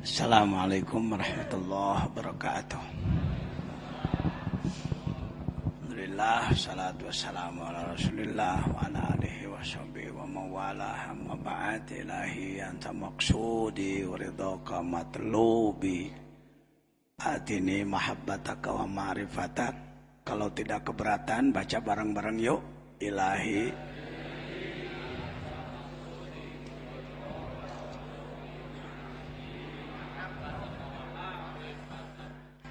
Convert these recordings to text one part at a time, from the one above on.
Assalamualaikum warahmatullahi wabarakatuh. Alhamdulillah, salatu wassalamu ala rasulillah wa ala alihi wa sahbihi wa mawalah. Amma ba'd, ilahi anta maqsudi wa ridhaka matlubi, atini mahabbataka wa ma'rifatak. Kalau tidak keberatan, baca bareng-bareng yuk. Ilahi,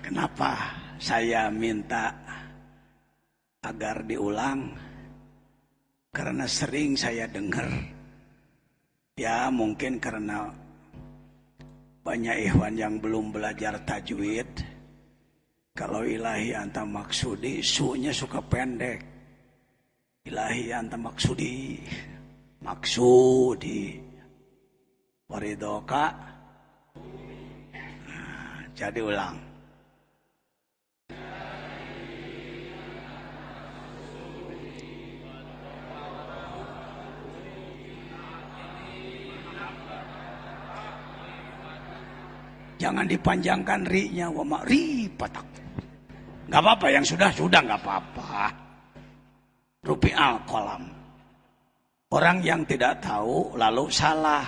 kenapa saya minta agar diulang? Karena sering saya dengar, ya mungkin karena banyak ikhwan yang belum belajar tajwid. Kalau ilahi anta maksudi, su-nya suka pendek. Ilahi anta maksudi, maksudi, waridoka. Jadi ulang. Jangan dipanjangkan ri-nya, wa ma ri patak. Enggak apa-apa, yang sudah enggak apa-apa. Rupi al-qalam. Orang yang tidak tahu lalu salah,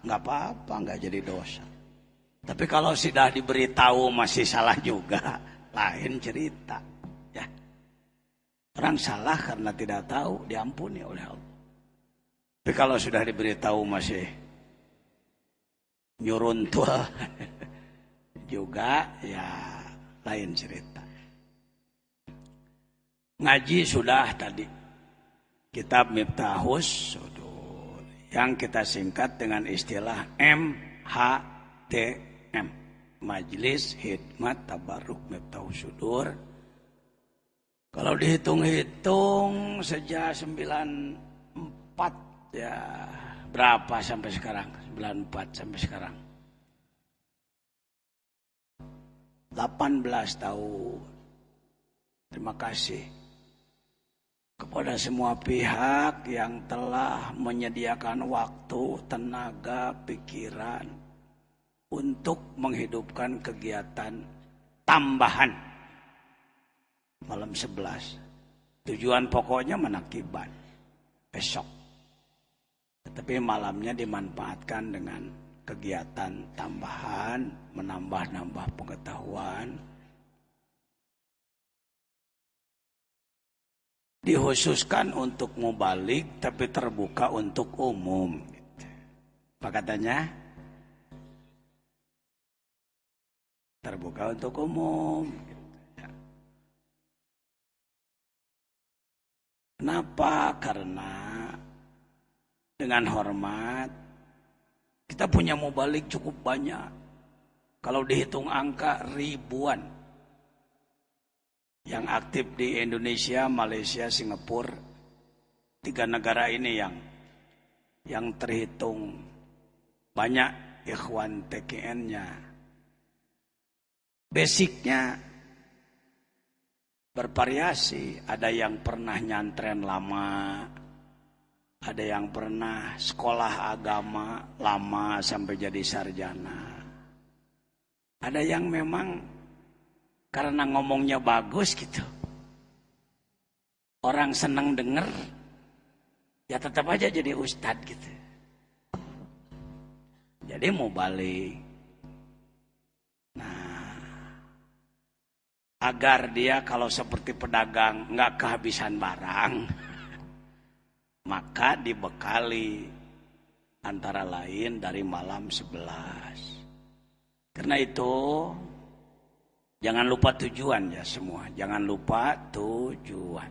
enggak apa-apa, enggak jadi dosa. Tapi kalau sudah diberitahu masih salah juga, lain cerita, ya. Orang salah karena tidak tahu, diampuni oleh Allah. Tapi kalau sudah diberitahu masih nyuruntul juga, ya lain cerita. Ngaji sudah tadi kitab Miftahus Sudur yang kita singkat dengan istilah MHTM, Majelis Hikmat Tabarruk Miftahus Sudur. Kalau dihitung-hitung sejak 94, ya berapa sampai sekarang? 94 sampai sekarang 18 tahun. Terima kasih kepada semua pihak yang telah menyediakan waktu, tenaga, pikiran untuk menghidupkan kegiatan tambahan malam 11. Tujuan pokoknya menakiban besok, tetapi malamnya dimanfaatkan dengan kegiatan tambahan, menambah-nambah pengetahuan. Dikhususkan untuk mubalik, tapi terbuka untuk umum. Apa katanya? Terbuka untuk umum. Kenapa? Karena dengan hormat, kita punya mubalik cukup banyak. Kalau dihitung angka ribuan yang aktif di Indonesia, Malaysia, Singapura. 3 negara ini yang terhitung banyak ikhwan TKN-nya. Basicnya bervariasi. Ada yang pernah nyantren lama, ada yang pernah sekolah agama lama sampai jadi sarjana. Ada yang memang karena ngomongnya bagus gitu, orang senang denger, ya tetap aja jadi ustadz gitu. Jadi mau balik. Nah, agar dia kalau seperti pedagang nggak kehabisan barang, maka dibekali antara lain dari malam 11. Karena itu jangan lupa tujuan ya semua. Jangan lupa tujuan.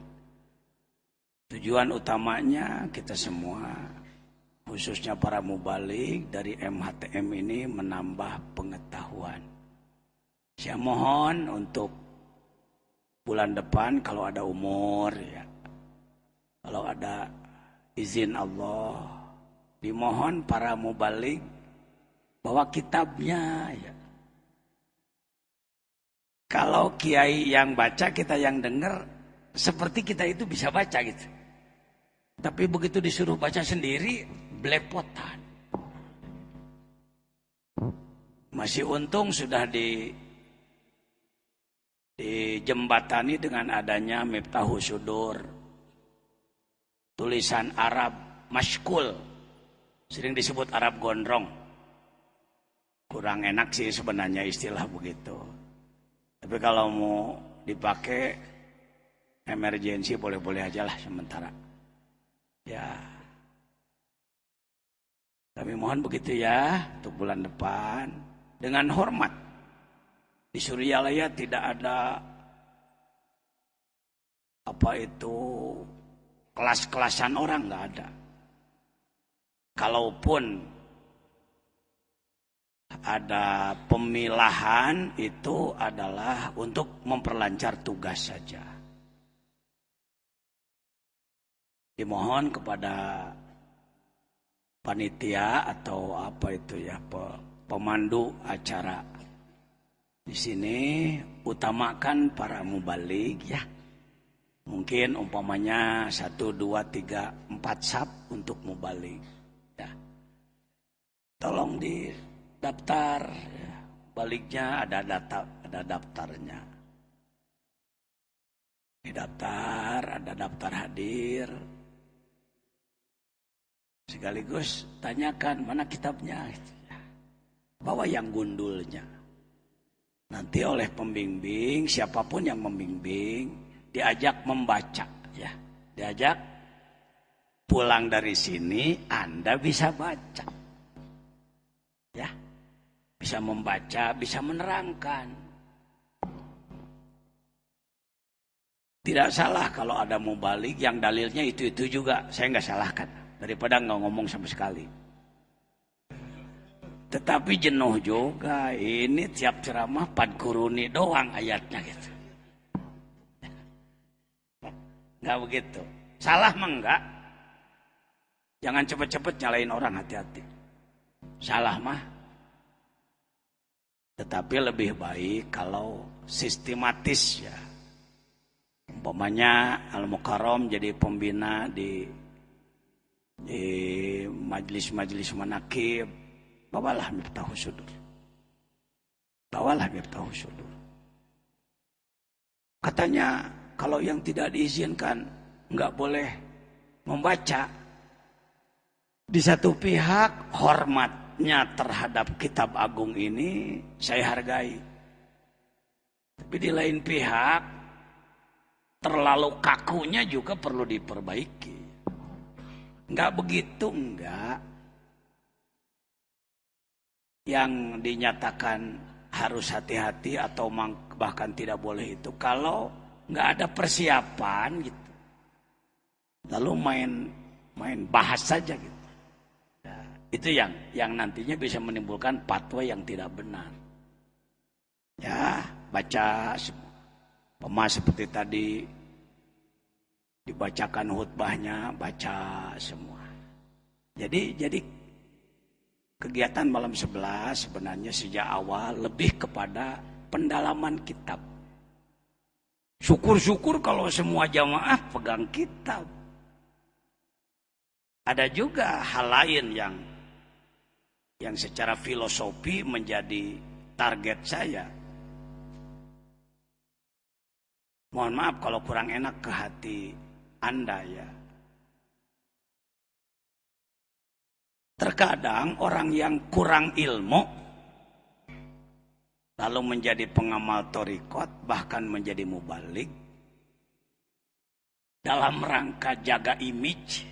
Tujuan utamanya kita semua, khususnya para mubalik dari MHTM ini, menambah pengetahuan. Saya mohon untuk bulan depan kalau ada umur, ya, kalau ada izin Allah, dimohon para mubalik bawa kitabnya, ya. Kalau kiai yang baca, kita yang dengar, seperti kita itu bisa baca gitu. Tapi begitu disuruh baca sendiri, belepotan. Masih untung sudah dijembatani dengan adanya Miftahus Sudur. Tulisan Arab maskul, sering disebut Arab gondrong. Kurang enak sih sebenarnya istilah begitu. Tapi kalau mau dipakai emergensi boleh-boleh aja lah sementara. Ya. Kami mohon begitu ya untuk bulan depan dengan hormat. Di Suryalaya tidak ada apa itu kelas-kelasan orang, nggak ada. Kalaupun ada pemilahan itu adalah untuk memperlancar tugas saja. Dimohon kepada panitia atau apa itu ya, pemandu acara di sini utamakan para mubalig ya. Mungkin umpamanya 1, 2, 3, 4 sab untuk mubalig ya. Tolong di daftar ya. Baliknya ada daftarnya. Di daftar ada daftar hadir. Sekaligus tanyakan mana kitabnya. Bawa yang gundulnya. Nanti oleh pembimbing, siapapun yang membimbing, diajak membaca. Ya, diajak pulang dari sini, Anda bisa baca. Ya, bisa membaca, bisa menerangkan. Tidak salah kalau ada mubalik yang dalilnya itu juga. Saya nggak salahkan. Daripada nggak ngomong sama sekali. Tetapi jenuh juga. Ini tiap ceramah padkuruni doang ayatnya gitu. Nggak begitu. Salah mah enggak. Jangan cepet-cepet nyalain orang, hati-hati. Salah mah. Tetapi lebih baik kalau sistematis ya. Umpamanya Al-Mukarram jadi pembina di majelis-majelis manaqib, bawalah Miftahus Sudur. Bawalah Miftahus Sudur. Katanya kalau yang tidak diizinkan nggak boleh membaca. Di satu pihak hormatnya terhadap kitab agung ini saya hargai. Tapi di lain pihak terlalu kakunya juga perlu diperbaiki. Enggak begitu, enggak. Yang dinyatakan harus hati-hati atau bahkan tidak boleh itu kalau enggak ada persiapan gitu. Lalu main bahas saja gitu. Nah, itu yang nantinya bisa menimbulkan fatwa yang tidak benar. Ya, baca seperti tadi dibacakan khutbahnya, baca semua. Jadi kegiatan malam 11 sebenarnya sejak awal lebih kepada pendalaman kitab. Syukur-syukur kalau semua jamaah pegang kitab. Ada juga hal lain yang secara filosofi menjadi target saya. Mohon maaf kalau kurang enak ke hati Anda ya. Terkadang orang yang kurang ilmu lalu menjadi pengamal thariqat bahkan menjadi mubalik dalam rangka jaga image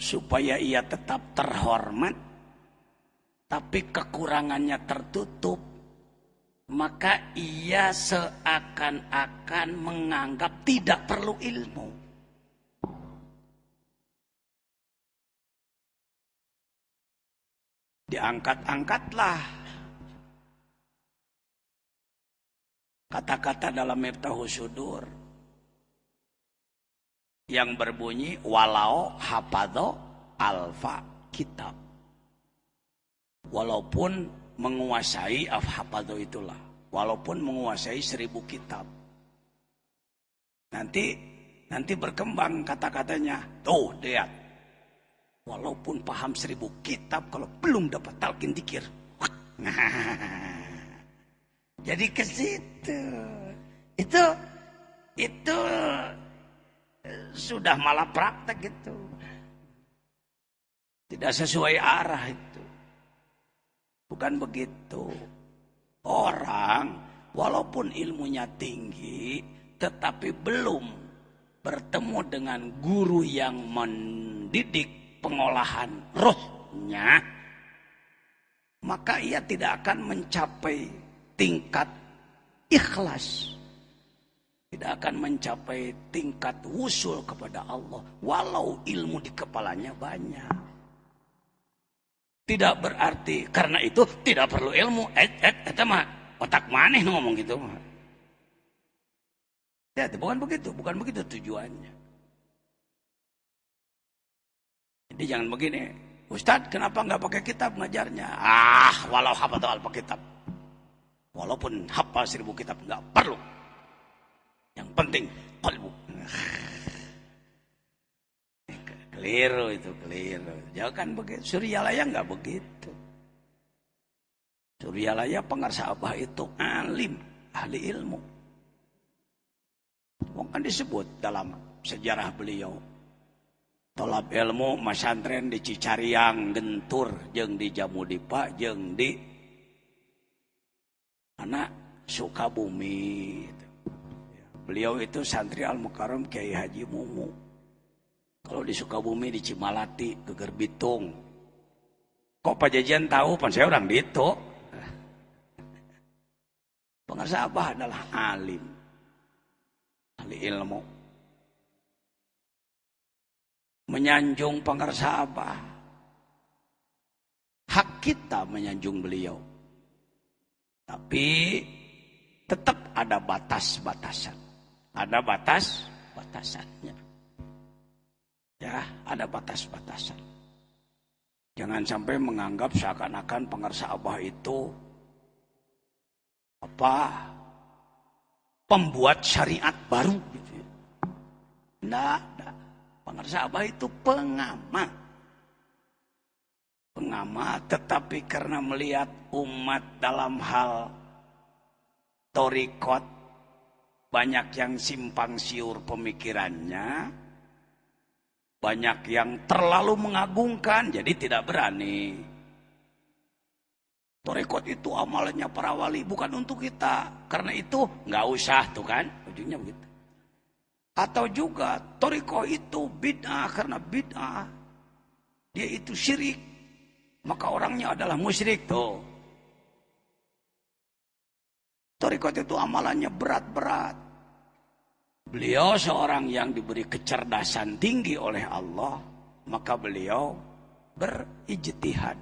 supaya ia tetap terhormat tapi kekurangannya tertutup. Maka ia seakan-akan menganggap tidak perlu ilmu. Diangkat-angkatlah kata-kata dalam Miftahus Sudur yang berbunyi walau hafadho alfa kitab. Walaupun menguasai hafadho itulah, walaupun menguasai 1000 kitab. Nanti berkembang kata-katanya. Tuh, lihat. Walaupun paham 1000 kitab, kalau belum dapat talqin dzikir. Jadi ke situ. Itu sudah malah praktek itu. Tidak sesuai arah itu. Bukan begitu. Orang walaupun ilmunya tinggi, tetapi belum bertemu dengan guru yang mendidik pengolahan rohnya, maka ia tidak akan mencapai tingkat ikhlas, tidak akan mencapai tingkat wusul kepada Allah walau ilmu di kepalanya banyak. Tidak berarti karena itu tidak perlu ilmu. Itu mah otak maneh ngomong gitu mah. Ya, bukan begitu tujuannya. Jadi jangan begini, Ustadz kenapa nggak pakai kitab ngajarnya? Walau hafal Alkitab, walaupun hafal 1000 kitab nggak perlu. Yang penting qalbu. Keliru itu, keliru. Jangan begitu. Suryalaya nggak begitu. Suryalaya Pengarsa Abah itu alim, ahli ilmu. Kan disebut dalam sejarah beliau. Tolab ilmu masantren di Cicariang, Gentur, jeung di Jamudipa, jeung di anak Sukabumi. Beliau itu santri Al-Mukarram Kiai Haji Mumu. Kalau di Sukabumi di Cimalati, Geger Bitung. Kok Pak Jajan tahu? Pan saya orang itu. Pengarsa Abah adalah alim, ahli ilmu. Menyanjung pengarsa Abah. Hak kita menyanjung beliau. Tapi tetap ada batas-batasan. Ada batas-batasannya. Ya, ada batas-batasan. Jangan sampai menganggap seakan-akan pengarsa Abah itu pembuat syariat baru gitu ya. Nggak ada. Pengarsa Abah itu pengamat. Pengamat, tetapi karena melihat umat dalam hal thariqat banyak yang simpang siur pemikirannya, banyak yang terlalu mengagungkan, jadi tidak berani. Thariqat itu amalannya para wali, bukan untuk kita. Karena itu nggak usah tuh kan, ujungnya begitu. Atau juga thariqah itu bid'ah, karena bid'ah dia itu syirik, maka orangnya adalah musyrik tuh. Thariqah itu amalannya berat-berat. Beliau seorang yang diberi kecerdasan tinggi oleh Allah, maka beliau berijtihad.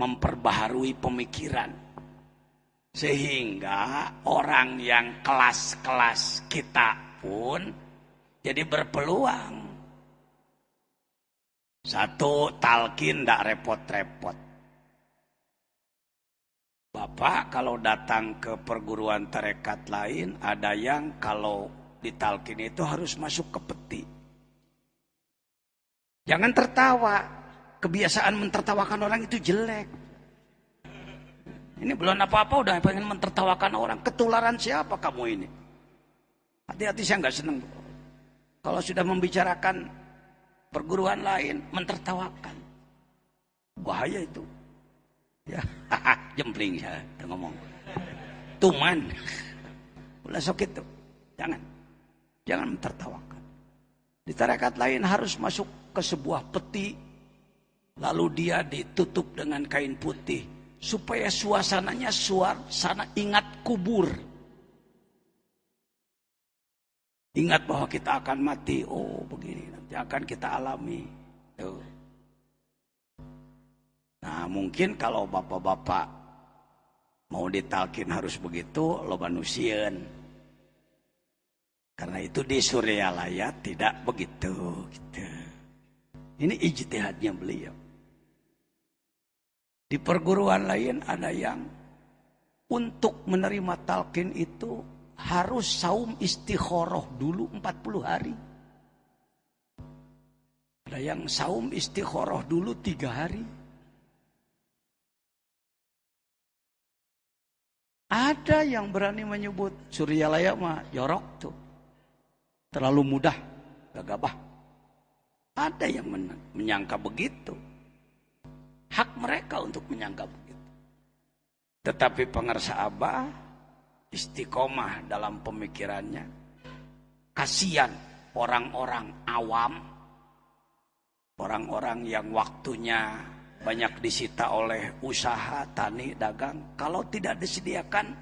Memperbaharui pemikiran. Sehingga orang yang kelas-kelas kita pun jadi berpeluang. Satu, talqin tidak repot-repot. Bapak kalau datang ke perguruan tarekat lain, ada yang kalau ditalqin itu harus masuk ke peti. Jangan tertawa. Kebiasaan mentertawakan orang itu jelek. Ini belum apa-apa udah pengen mentertawakan orang. Ketularan siapa kamu ini? Hati-hati, saya nggak senang. Kalau sudah membicarakan perguruan lain, mentertawakan. Bahaya itu. Ya, jempling saya ngomong. Tuman. Ulah sok itu. Jangan mentertawakan. Di tarekat lain harus masuk ke sebuah peti, lalu dia ditutup dengan kain putih. Supaya suasananya suasana ingat kubur. Ingat bahwa kita akan mati. Oh begini nanti akan kita alami. Tuh. Nah mungkin kalau bapak-bapak mau ditalkin harus begitu, loba nusieun. Karena itu di Suryalaya tidak begitu. Gitu. Ini ijtihadnya beliau. Di perguruan lain ada yang untuk menerima talqin itu harus saum istikharah dulu 40 hari. Ada yang saum istikharah dulu 3 hari. Ada yang berani menyebut Suryalaya mah jorok tuh. Terlalu mudah, gagabah. Ada yang menyangka begitu. Hak mereka untuk menyangka begitu. Tetapi pengarsa Abah istiqomah dalam pemikirannya. Kasihan orang-orang awam, orang-orang yang waktunya banyak disita oleh usaha, tani, dagang. Kalau tidak disediakan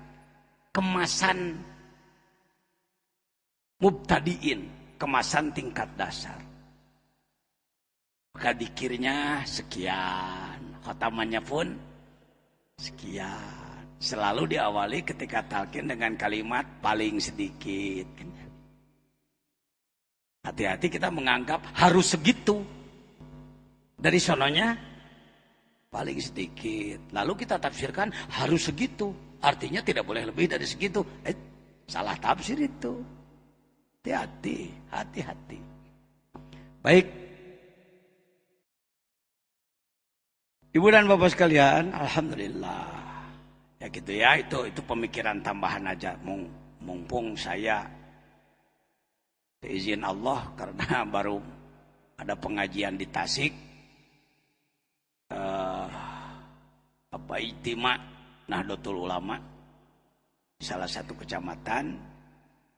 kemasan mubtadiin, kemasan tingkat dasar, maka dikirnya sekian, khotamannya pun sekian. Selalu diawali ketika talqin dengan kalimat paling sedikit. Hati-hati kita menganggap harus segitu. Dari sononya paling sedikit. Lalu kita tafsirkan harus segitu. Artinya tidak boleh lebih dari segitu. Salah tafsir itu. Hati-hati, hati-hati. Baik. Ibu dan Bapak sekalian, alhamdulillah. Ya gitu ya, itu pemikiran tambahan aja. Mumpung saya izin Allah karena baru ada pengajian di Tasik. Ijtima Nahdlatul Ulama di salah satu kecamatan,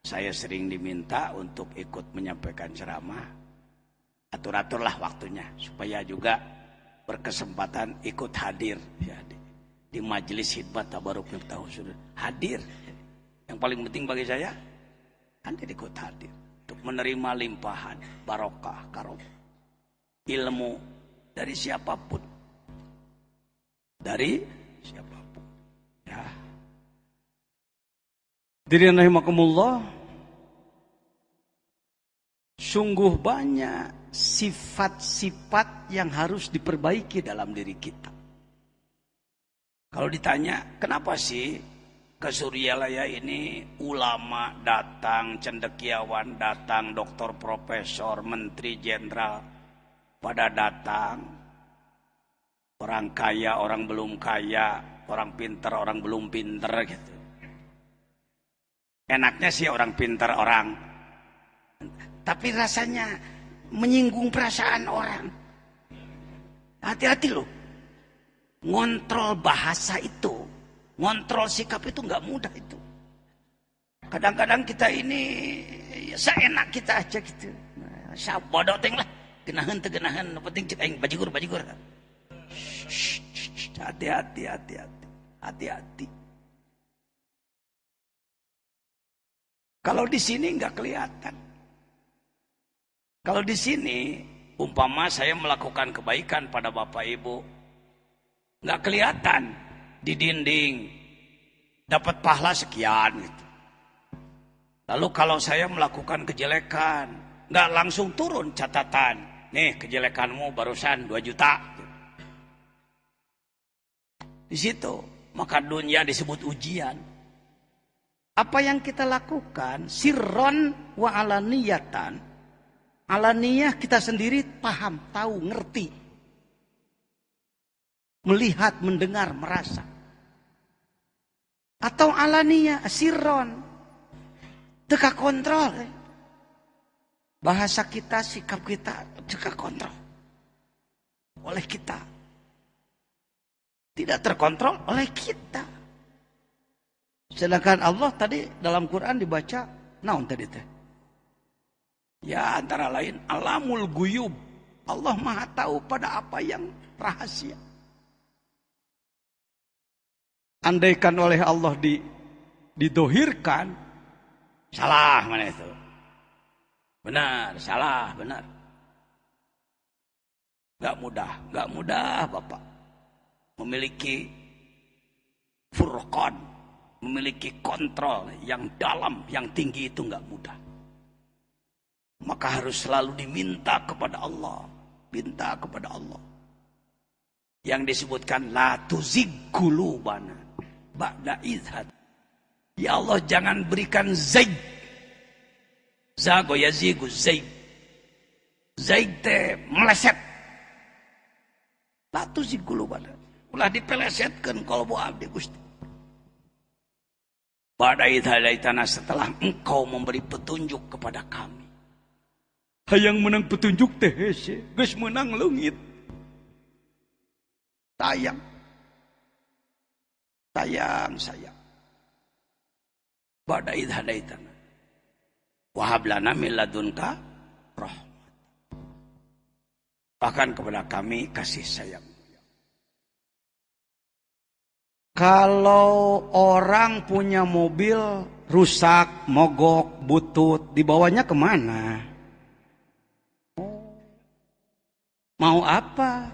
saya sering diminta untuk ikut menyampaikan ceramah. Atur-aturlah waktunya supaya juga berkesempatan ikut hadir ya, di majelis khidmat tabaruk miftahul hadir. Yang paling penting bagi saya hadir, ikut hadir untuk menerima limpahan barokah karomah ilmu dari siapapun. Dari siapapun. Ya. Hadirin rahimakumullah. Sungguh banyak sifat-sifat yang harus diperbaiki dalam diri kita. Kalau ditanya, kenapa sih ke Suryalaya ini ulama datang, cendekiawan datang, doktor profesor, menteri jenderal pada datang. Orang kaya, orang belum kaya, orang pintar, orang belum pintar gitu. Enaknya sih orang pintar, orang. Tapi rasanya menyinggung perasaan orang. Hati-hati loh. Ngontrol bahasa itu, ngontrol sikap itu nggak mudah itu. Kadang-kadang kita ini ya, seenak kita aja gitu. Nah, bodoh teng lah. Genahan tegenahan, penting cek aing bajigur. Hati-hati, hati-hati, hati-hati. Kalau di sini nggak kelihatan. Kalau di sini, umpama saya melakukan kebaikan pada Bapak Ibu, nggak kelihatan di dinding, dapat pahala sekian gitu. Lalu kalau saya melakukan kejelekan, nggak langsung turun catatan, nih kejelekanmu barusan 2 juta. Di situ, maka dunia disebut ujian. Apa yang kita lakukan, sirron wa alaniyatan. Alaniyah kita sendiri paham, tahu, ngerti. Melihat, mendengar, merasa. Atau alaniyah, sirron. Teka kontrol. Bahasa kita, sikap kita, teka kontrol. Oleh kita. Tidak terkontrol oleh kita. Sedangkan Allah tadi dalam Quran dibaca, naon tadi teh? Ya antara lain alamul guyub. Allah maha tahu pada apa yang rahasia. Andaikan oleh Allah didohirkan, salah mana itu? Benar, salah, benar. Gak mudah Bapak. Memiliki furqan, memiliki kontrol yang dalam, yang tinggi itu nggak mudah. Maka harus selalu diminta kepada Allah, minta kepada Allah. Yang disebutkan la tuzigh qulubana ba'da idh. Ya Allah, jangan berikan Zaid. Zago yazigu Zaid. Zaid teh meleset. Latu si guluban. Ulah dipelesetkan kalbu abdi Gusti. Badai halaitana, setelah engkau memberi petunjuk kepada kami. Hayang menang petunjuk teh hese, geus menang leungit. Sayang. Sayang. Badai halaitana. Wahab lana min ladunka rahmat. Bahkan kepada kami kasih sayang. Kalau orang punya mobil rusak, mogok, butut, dibawanya kemana? Mau apa?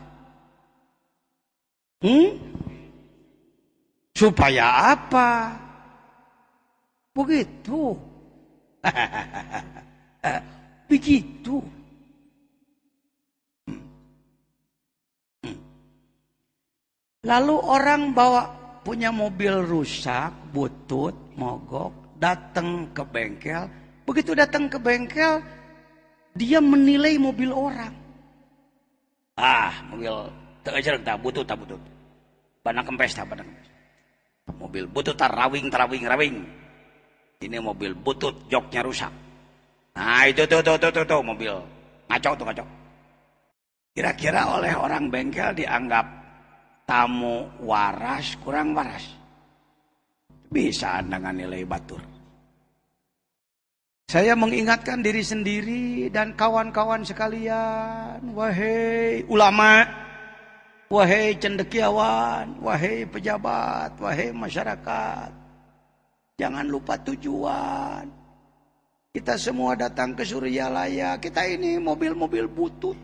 Supaya apa? Begitu. Begitu. Lalu orang punya mobil rusak, butut, mogok, datang ke bengkel. Begitu datang ke bengkel, dia menilai mobil orang. Mobil teu tak butut. Banang kempes. Mobil butut rawing. Ini mobil butut, joknya rusak. Nah, itu tuh mobil ngaco. Kira-kira oleh orang bengkel dianggap tamu waras, kurang waras. Bisa dengan nilai batur. Saya mengingatkan diri sendiri dan kawan-kawan sekalian. Wahai ulama, wahai cendekiawan, wahai pejabat, wahai masyarakat. Jangan lupa tujuan. Kita semua datang ke Suryalaya. Kita ini mobil-mobil butut.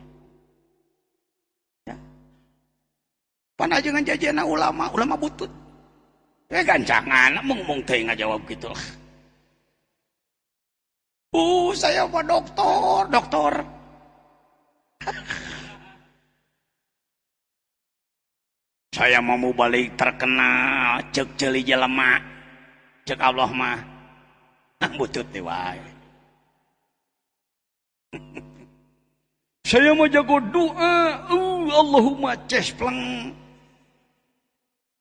Pana jangan jajana ulama butut. Gancangan, ngomong teh ngajawab gitu lah. Saya mah doktor. Saya mau balik terkenal, cek celi jelema, cek Allah mah butut teh wae. Saya mau jago doa, Allahumma cespleng.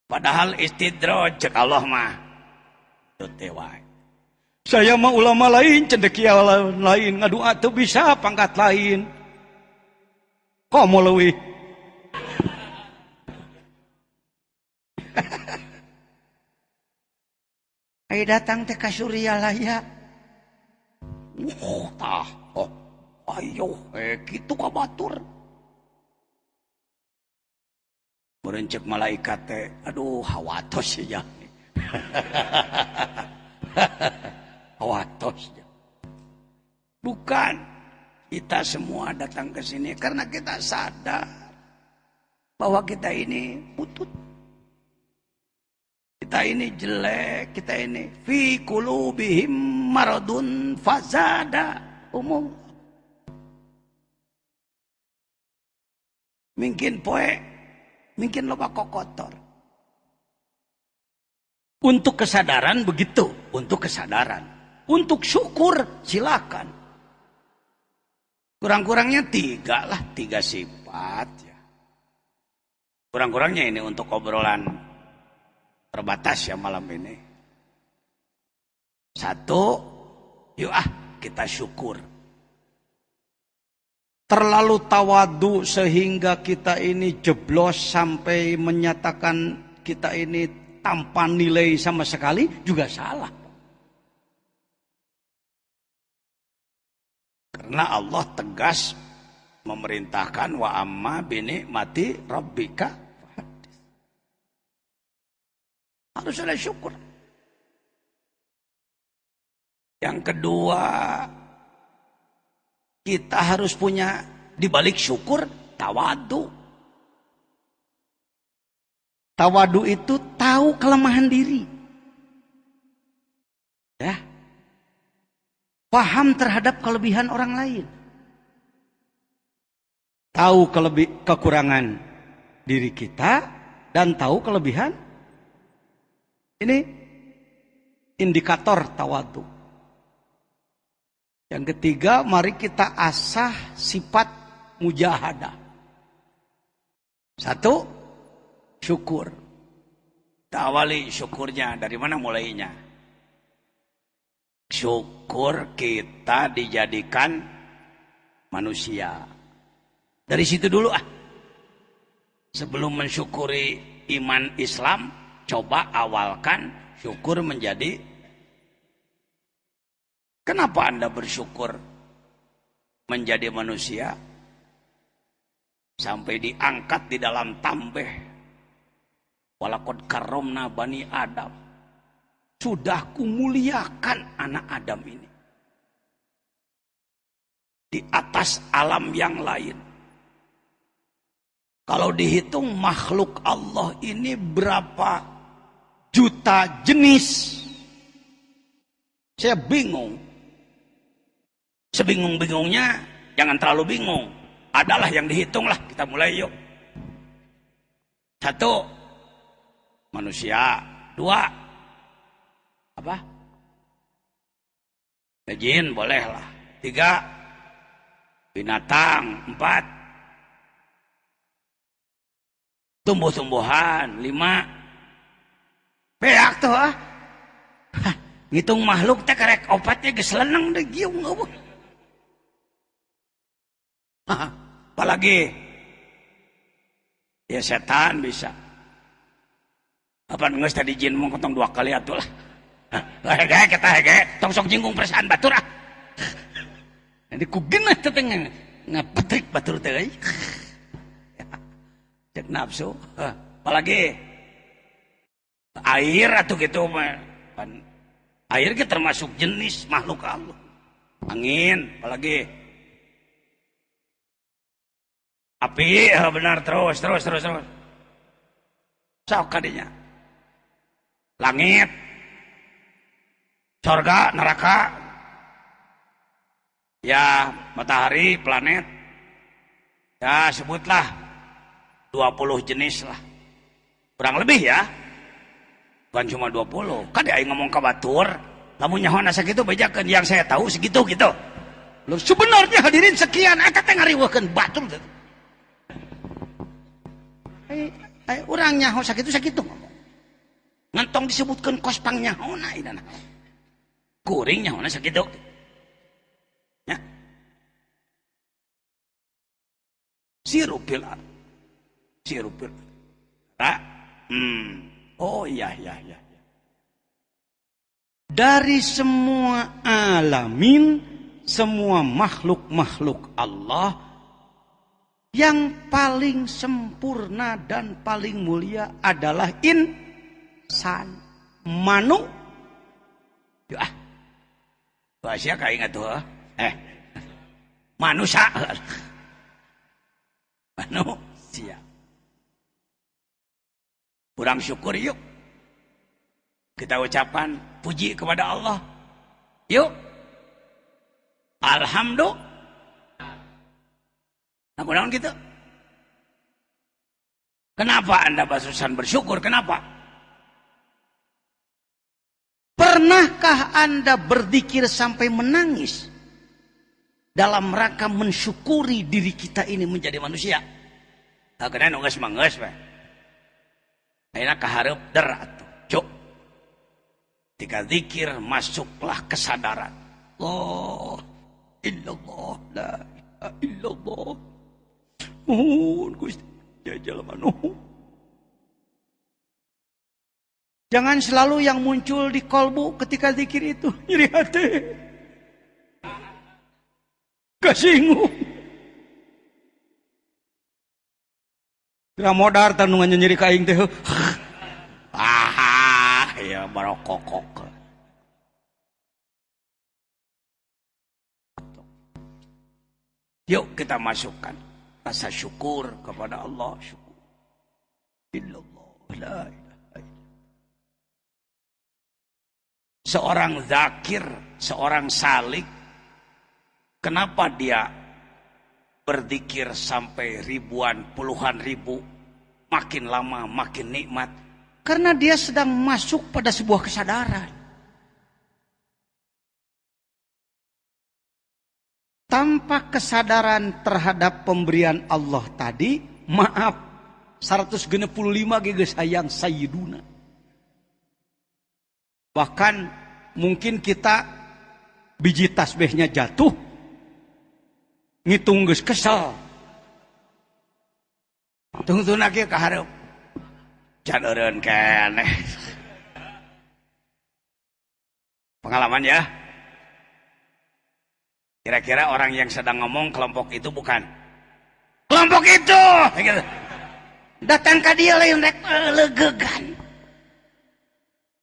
Padahal istidraj cek Allah mah butut teh wae. Saya mah ulama lain, cendekia lain, ngadua tuh bisa pangkat lain. Komo leuwih. Ayo datang teh ka Suryalaya. Ayo, kitu ka batur. Berencek malaikat teh, aduh hawatos ya. Hawatos. Bukan. Kita semua datang ke sini karena kita sadar bahwa kita ini butut. Kita ini jelek, kita ini fi qulubihim maradun fazada umum. Mungkin loba kokotor. Untuk kesadaran begitu, untuk kesadaran. Untuk syukur silakan. Kurang-kurangnya 3 sifat ya. Kurang-kurangnya ini untuk obrolan terbatas ya malam ini. 1, yuk kita syukur. Terlalu tawadu sehingga kita ini jeblos sampai menyatakan kita ini tanpa nilai sama sekali juga salah. Karena Allah tegas memerintahkan wa amma binikmati rabbika fahaddits. Harus ada syukur. Yang kedua, kita harus punya dibalik syukur tawadu. Tawadu itu tahu kelemahan diri. Ya. Paham terhadap kelebihan orang lain. Tahu kekurangan diri kita dan tahu kelebihan ini indikator tawadu. Yang ketiga, mari kita asah sifat mujahadah. Satu, syukur. Kita awali syukurnya. Dari mana mulainya? Syukur kita dijadikan manusia. Dari situ dulu Sebelum mensyukuri iman Islam, coba awalkan syukur menjadi. Kenapa Anda bersyukur menjadi manusia? Sampai diangkat di dalam tambeh. Walaqad karramna bani Adam. Sudah kumuliakan anak Adam ini. Di atas alam yang lain. Kalau dihitung makhluk Allah ini berapa juta jenis. Saya bingung. Sebingung-bingungnya jangan terlalu bingung. Adalah yang dihitung lah. Kita mulai yuk. Satu, manusia. Dua, apa? Jin boleh lah. Tiga, binatang. Empat, tumbuh-tumbuhan. Lima, beak tuh ngitung makhluk teh karek opatnya geus leunang deh giung eueuh. Apalagi ya setan bisa. Apa geus tadi jin mung kotong 2 kali atuh lah. Hege kita hege tong sok jinggung perasaan batur Nanti ku geunah teh ngapetrik batur teh euy. Cek nafsu. Apalagi air atau gitu mah. Air kita termasuk jenis makhluk Allah. Angin, apalagi api, benar terus. Sok kadinya. Langit, surga, neraka, ya matahari, planet. Ya sebutlah 20 jenis lah. Kurang lebih ya. Bukan cuma 20. Kan dia ngomong ke batur. Lamun nyahoan sakitu bejakeun yang saya tahu segitu gitu. Loh sebenarnya hadirin sekian eta teh ngariweukeun batur teh. Urang nyaho sakitu ngomong. Ngentong disebutkeun kospang nyahoana ieu. Kuring nyahoana sakitu. Ya. Sirupil. Oh iya. Dari semua alamin, semua makhluk-makhluk Allah, yang paling sempurna dan paling mulia adalah insan. Bahasa kayak ingat tuh. Manusia. Manusia. Kurang syukur yuk. Kita ucapkan puji kepada Allah. Yuk. Alhamdulillah. Nah, kunaon gitu. Kenapa Anda basusan bersyukur? Kenapa? Pernahkah Anda berzikir sampai menangis dalam rangka mensyukuri diri kita ini menjadi manusia? Nah, kena nunggu semangat, Pak. Ayeuna kahareup der atuh. Cuk. Ketika zikir masuklah kesadaran. Allah illallah la ilaha illallah. Gusti jajal manuh. Jangan selalu yang muncul di kolbu ketika zikir itu nyeri hati. Kasinggung. Kira modar tandungannya nyeri kaing teh. Ya barokokok. Yuk kita masukkan rasa syukur kepada Allah. Syukur. Illallah la ilaha illallah. Seorang zakir, seorang salik, kenapa dia berzikir sampai ribuan, puluhan ribu, makin lama makin nikmat? Karena dia sedang masuk pada sebuah kesadaran. Tanpa kesadaran terhadap pemberian Allah tadi, maaf, 165 geus hayang sayyiduna. Bahkan mungkin kita biji tasbihnya jatuh, ngitung geus kesel. Tunggu lagi ke hareup. Can eureun keneh. Pengalaman ya. Kira-kira orang yang sedang ngomong kelompok itu bukan. Kelompok itu. Datang ke dia lain rek legegan.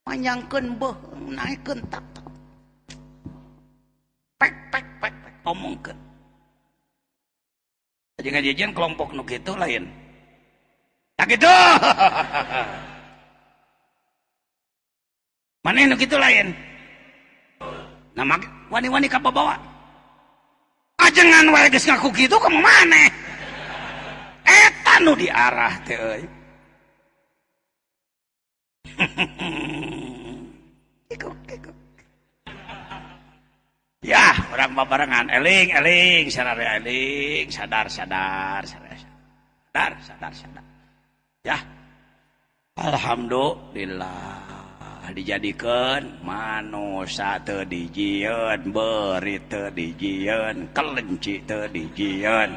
Panjangkeun beuh, naikeun tak. Pek omongkeun. Jadi ngajian kelompok nu kitu lain. Tak gitu. Mana nu kitu lain? Nama wani-wani kababawa. Ajengan wae geus ngaku kitu ka maneh. Eta nu diarah teh euy. Kikuk. Ya, orang babarengan eling sararea eling, sadar. Ya. Alhamdulillah dijadikeun manusia teu dijieun, beurit teu dijieun, kelenci teu dijieun.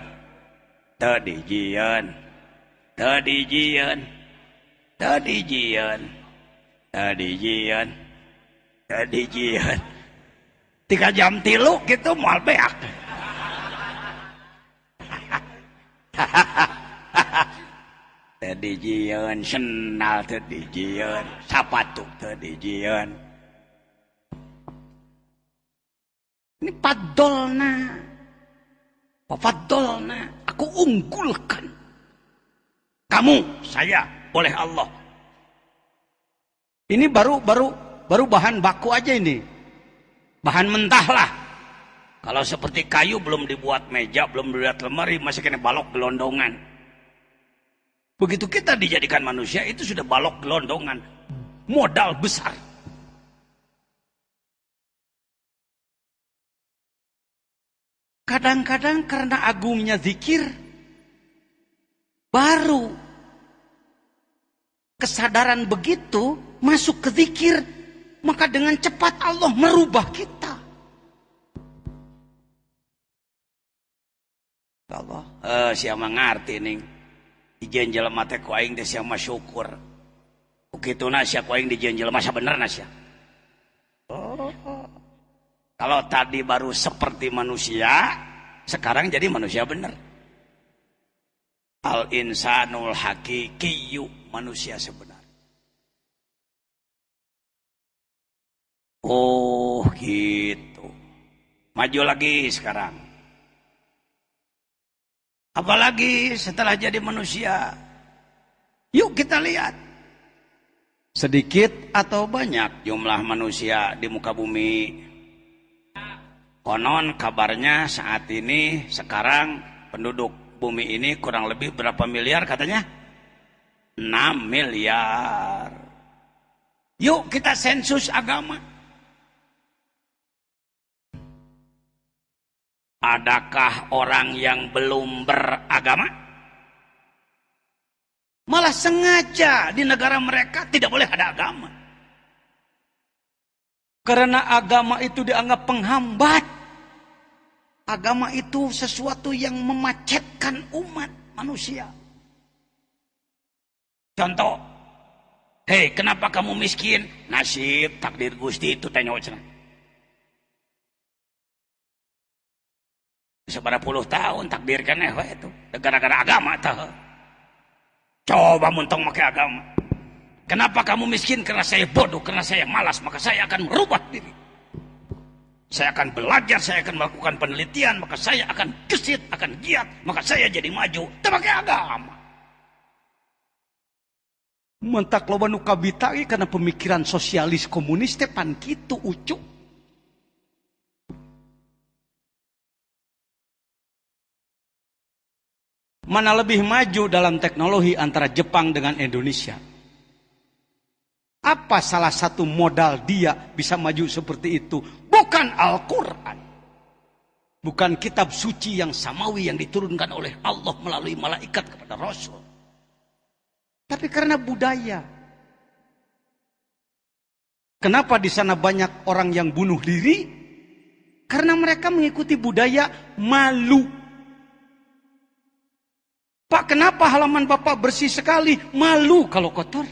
Teu dijieun. 3 jam 3 gitu moal beak. Teu dijieun, sendal teu dijieun, sapatu teu dijieun. Ini paddolna. Aku unggulkan. Kamu, saya, oleh Allah. Ini baru bahan baku aja ini. Bahan mentah lah. Kalau seperti kayu belum dibuat meja, belum dibuat lemari, masih kena balok gelondongan. Begitu kita dijadikan manusia, itu sudah balok gelondongan. Modal besar. Kadang-kadang karena agungnya zikir, baru kesadaran begitu masuk ke zikir, maka dengan cepat Allah merubah kita. Allah, siapa ngerti nih? Ijen jelema teh ku aing teh sia mah syukur. Ukituna sia ku aing dijieun jelema sabenerna sia. Kalau tadi baru seperti manusia, sekarang jadi manusia benar. Al-insanul haqiqiyyu, manusia sebenar. Oh gitu. Maju lagi sekarang. Apalagi setelah jadi manusia. Yuk kita lihat. Sedikit atau banyak jumlah manusia di muka bumi. Konon kabarnya saat ini sekarang penduduk bumi ini kurang lebih berapa miliar katanya? 6 miliar. Yuk kita sensus agama. Adakah orang yang belum beragama? Malah sengaja di negara mereka tidak boleh ada agama. Karena agama itu dianggap penghambat. Agama itu sesuatu yang memacetkan umat manusia. Contoh, hei kenapa kamu miskin? Nasib takdir Gusti itu tanya cenah. Seberapa puluh tahun takdirkan itu gara-gara agama tah. Coba muntong pakai agama. Kenapa kamu miskin? Karena saya bodoh, karena saya malas, maka saya akan merubah diri. Saya akan belajar, saya akan melakukan penelitian, maka saya akan gesit, akan giat, maka saya jadi maju. Itu pakai agama. Mentak loba nu kabitari karena pemikiran sosialis komunis teh pan kitu ucuk. Mana lebih maju dalam teknologi antara Jepang dengan Indonesia? Apa salah satu modal dia bisa maju seperti itu? Bukan Al-Quran. Bukan kitab suci yang samawi yang diturunkan oleh Allah melalui malaikat kepada Rasul. Tapi karena budaya. Kenapa di sana banyak orang yang bunuh diri? Karena mereka mengikuti budaya malu. Pak, kenapa halaman Bapak bersih sekali? Malu kalau kotor.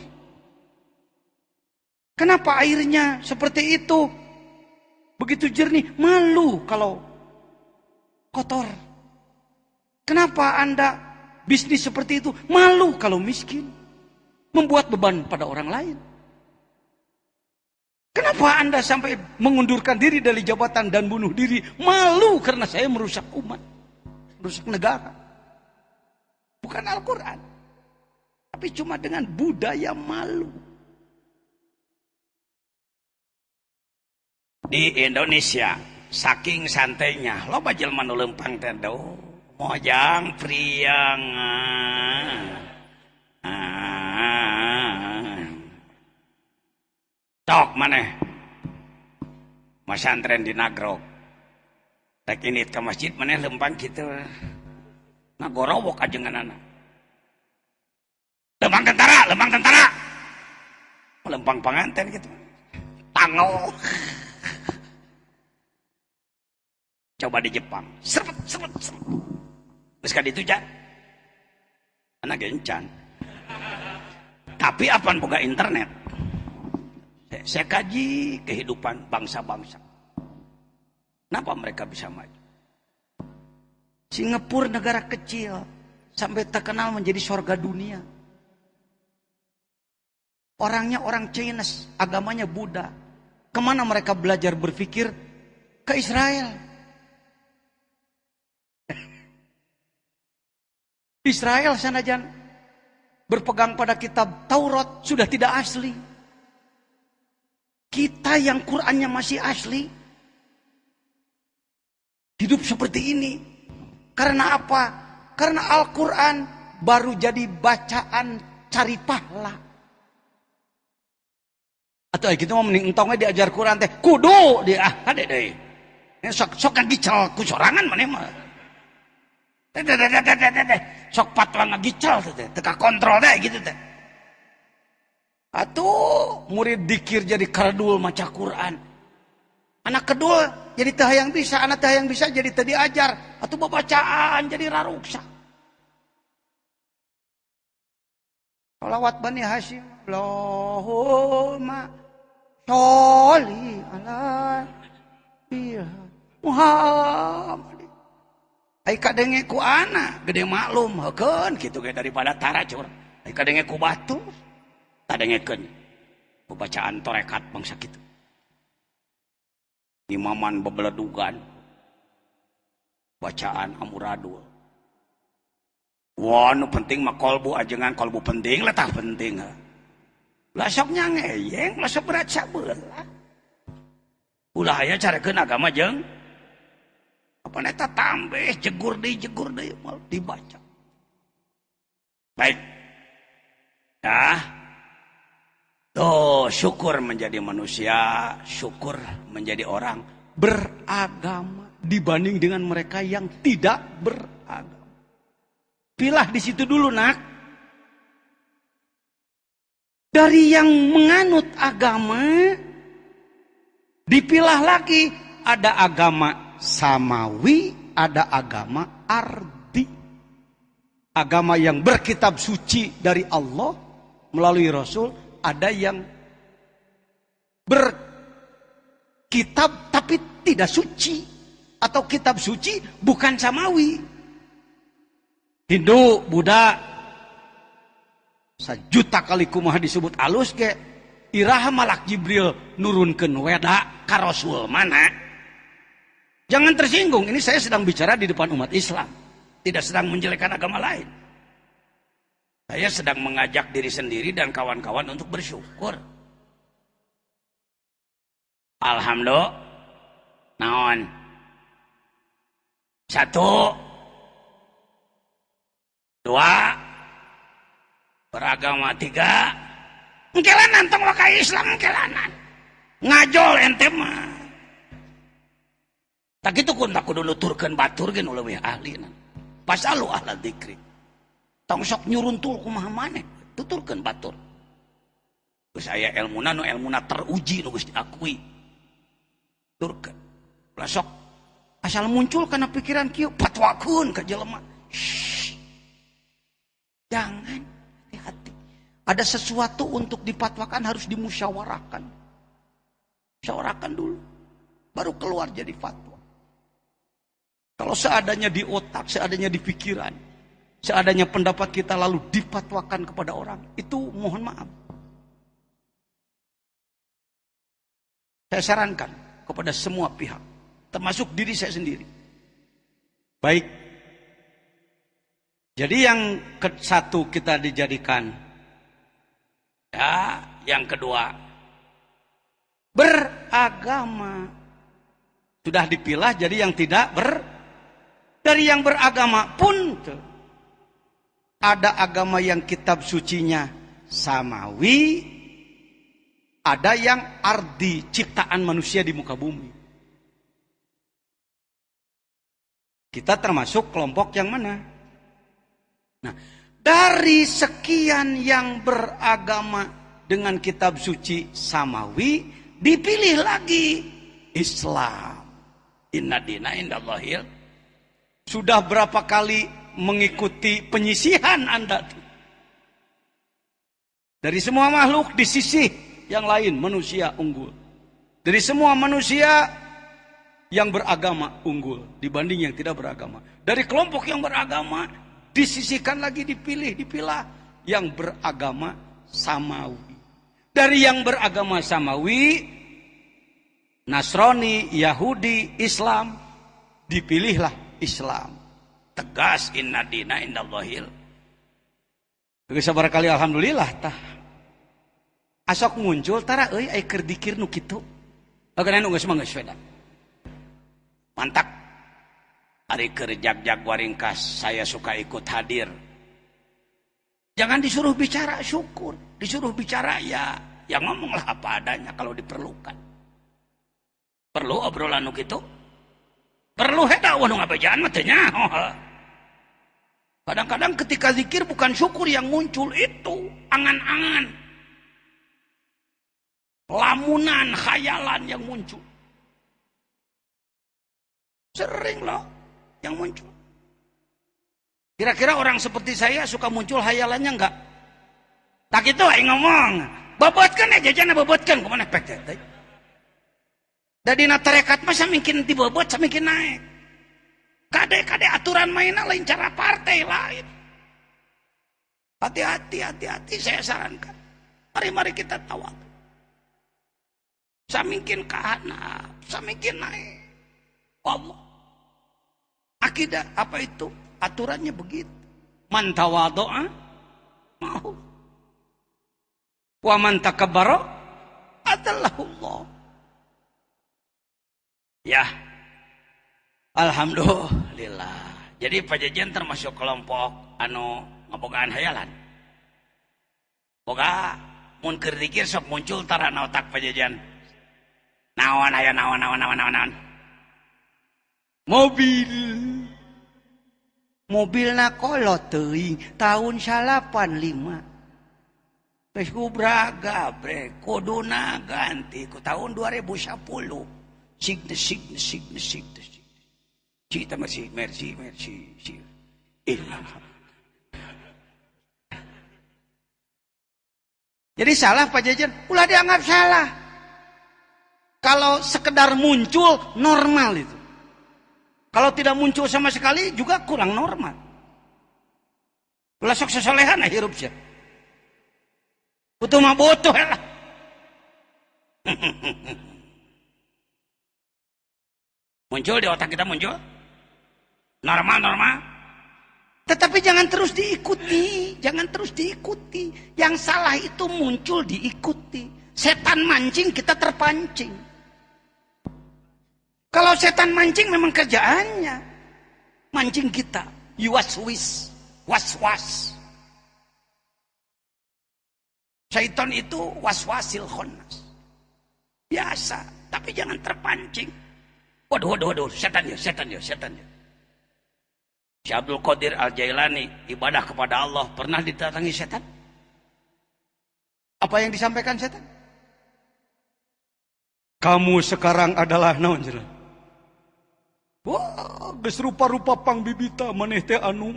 Kenapa airnya seperti itu? Begitu jernih, malu kalau kotor. Kenapa Anda bisnis seperti itu? Malu kalau miskin. Membuat beban pada orang lain. Kenapa Anda sampai mengundurkan diri dari jabatan dan bunuh diri? Malu karena saya merusak umat. Merusak negara. Bukan Al-Quran. Tapi cuma dengan budaya malu. Di Indonesia, saking santainya, lo bajel manu lempang tendo, mojang priangan. Tok maneh, masantren di Nagrog. Tek ini ke masjid maneh lempang gitu. Nagorowok ajenganana. Lempang tentara, lempang tentara. Lempang pengantin gitu. Tangol. Coba di Jepang, seret. Terus kan itu ja, anak gencan. Tapi apaan boga internet? Saya kaji kehidupan bangsa-bangsa. Kenapa mereka bisa maju? Singapura negara kecil, sampai terkenal menjadi surga dunia. Orangnya orang Chinese, agamanya Buddha. Kemana mereka belajar berpikir? Ke Israel. Israel sanajan berpegang pada kitab Taurat sudah tidak asli. Kita yang Qur'annya masih asli. Hidup seperti ini. Karena apa? Karena Al-Quran baru jadi bacaan cari pahala. Atau kita mau mending entongnya diajar Quran teh kudu dia ada deh. Sok ngagicel ku sorangan mana mah. Sok patwa ngagicel teh teka kontrol teh gitu teh. Atuh murid dikir jadi kardul maca Quran. Anak kedua jadi teh yang bisa, anak teh yang bisa jadi teh diajar. Atuh babacaan jadi raruksa. Sholawat Bani Hashim, Allahumma sholli ala Muhammad. Ai kadenge ku anak gede maklum heukeun kitu ge daripada taracur. Ai kadenge ku batu tadengekeun pembacaan torekat bangsa kitu. Imaman bebeledugan bacaan amuradul. Wah, nu penting mah kolbu ajengan kolbu penting lah tah penting. Lah sok nyangeyeng, lah sok berat sabeula. Ulah aya carekeun agama jeung apa neta tambeh jegur deui mal dibaca. Baik. Nah. Tuh, syukur menjadi manusia, syukur menjadi orang beragama dibanding dengan mereka yang tidak beragama. Pilah di situ dulu, nak. Dari yang menganut agama, dipilah lagi. Ada agama samawi, ada agama ardi. Agama yang berkitab suci dari Allah melalui Rasul. Ada yang berkitab tapi tidak suci. Atau kitab suci bukan samawi. Hindu, Buddha. Sajuta kali kumaha disebut alus ke. Iraha malak Jibril nurunkeun weda ka Rasul mana. Jangan tersinggung. Ini saya sedang bicara di depan umat Islam. Tidak sedang menjelekkan agama lain. Saya sedang mengajak diri sendiri dan kawan-kawan untuk bersyukur. Alhamdulillah. Naon? 1, 2, beragama 3. Engkelanan tong wakai Islam engkelanan. Ngajol ente mah. Tak itu kun tak kudu nuturkeun batur ge nu leuwih ahlina. Pasalu ahla dzikri. Tong sok nyuruntul kumaha maneh, tuturkeun batur. Geus aya elmuna nu elmuna teruji nu geus diakui. Tuturkeun. Ulah sok asal muncul kana pikiran kieu fatwakeun ka jelema. Jangan, hati-hati. Ada sesuatu untuk dipatwakan harus dimusyawarahkan. Musyawarahkan dulu, baru keluar jadi fatwa. Kalau seadanya di otak, seadanya di pikiran, seadanya pendapat kita lalu dipatwakan kepada orang, itu mohon maaf. Saya sarankan kepada semua pihak, termasuk diri saya sendiri. Baik. Jadi yang satu kita dijadikan, ya, yang kedua beragama. Sudah dipilah jadi yang tidak dari yang beragama pun ada agama yang kitab sucinya samawi, ada yang ardi, ciptaan manusia di muka bumi. Kita termasuk kelompok yang mana? Nah, dari sekian yang beragama dengan kitab suci samawi, dipilih lagi Islam. Inna dina indallahil. Sudah berapa kali mengikuti penyisihan Anda? Dari semua makhluk disisih yang lain, manusia unggul. Dari semua manusia yang beragama unggul dibanding yang tidak beragama. Dari kelompok yang beragama disisihkan lagi, dipilah yang beragama samawi. Dari yang beragama samawi, Nasrani, Yahudi, Islam, dipilihlah Islam. Tegas inna dina indallahil. Geus sabar kali alhamdulillah tah. Asok muncul tara euy aya keur dikir nu kitu. Bagana nu geus mah geus beda. Mantap. Ari keur jag-jag waringkas saya suka ikut hadir. Jangan disuruh bicara syukur, disuruh bicara ya ngomonglah apa adanya kalau diperlukan. Perlu obrolan nu kitu? Perlu heda nu ngabejaan mah teh nyaho. Kadang-kadang ketika zikir bukan syukur yang muncul, itu angan-angan, lamunan, khayalan yang muncul. Sering loh yang muncul. Kira-kira orang seperti saya suka muncul khayalannya enggak? Tak itu aing ngomong, babotkeun ya jajana babotkeun kumaha pek teh. Dari tarekat mah samingkin dibobot samingkin naik. Kade aturan mainnya lain, cara partai lain. Hati-hati saya sarankan. Mari kita tawakal. Samingkin kahana, samingkin naik. Allah. Akidah apa itu? Aturannya begitu. Man tawadhu'a mau. Wa man takabbara adallahullah. Ya, alhamdulillah. Jadi pajajian termasuk kelompok anu ngabogaan hayalan. Boga mun keur dikir sok muncul tarana otak pajajian. Naon aya naon. Mobilna kolot teuing tahun 85. Geus kubraga bre, kuduna ganti ku tahun 2010. Signa. Cita merci. Jadi salah Pak Jajan, ulah dianggap salah. Kalau sekedar muncul, normal itu. Kalau tidak muncul sama sekali, juga kurang normal. Ulah sok sesolehan hirup sih. Butuh mah butuh lah. Muncul di otak kita, muncul normal. Tetapi jangan terus diikuti. Yang salah itu muncul diikuti. Setan mancing, kita terpancing. Kalau setan mancing memang kerjaannya mancing kita, was-was. Syaitan itu waswasil khannas. Biasa, tapi jangan terpancing. Waduh, setan ya. Syekh Abdul Qadir Al-Jailani ibadah kepada Allah pernah didatangi setan? Apa yang disampaikan setan? Kamu sekarang adalah naon cenah? Wah, geus rupa-rupa pang bibita maneh teh anu.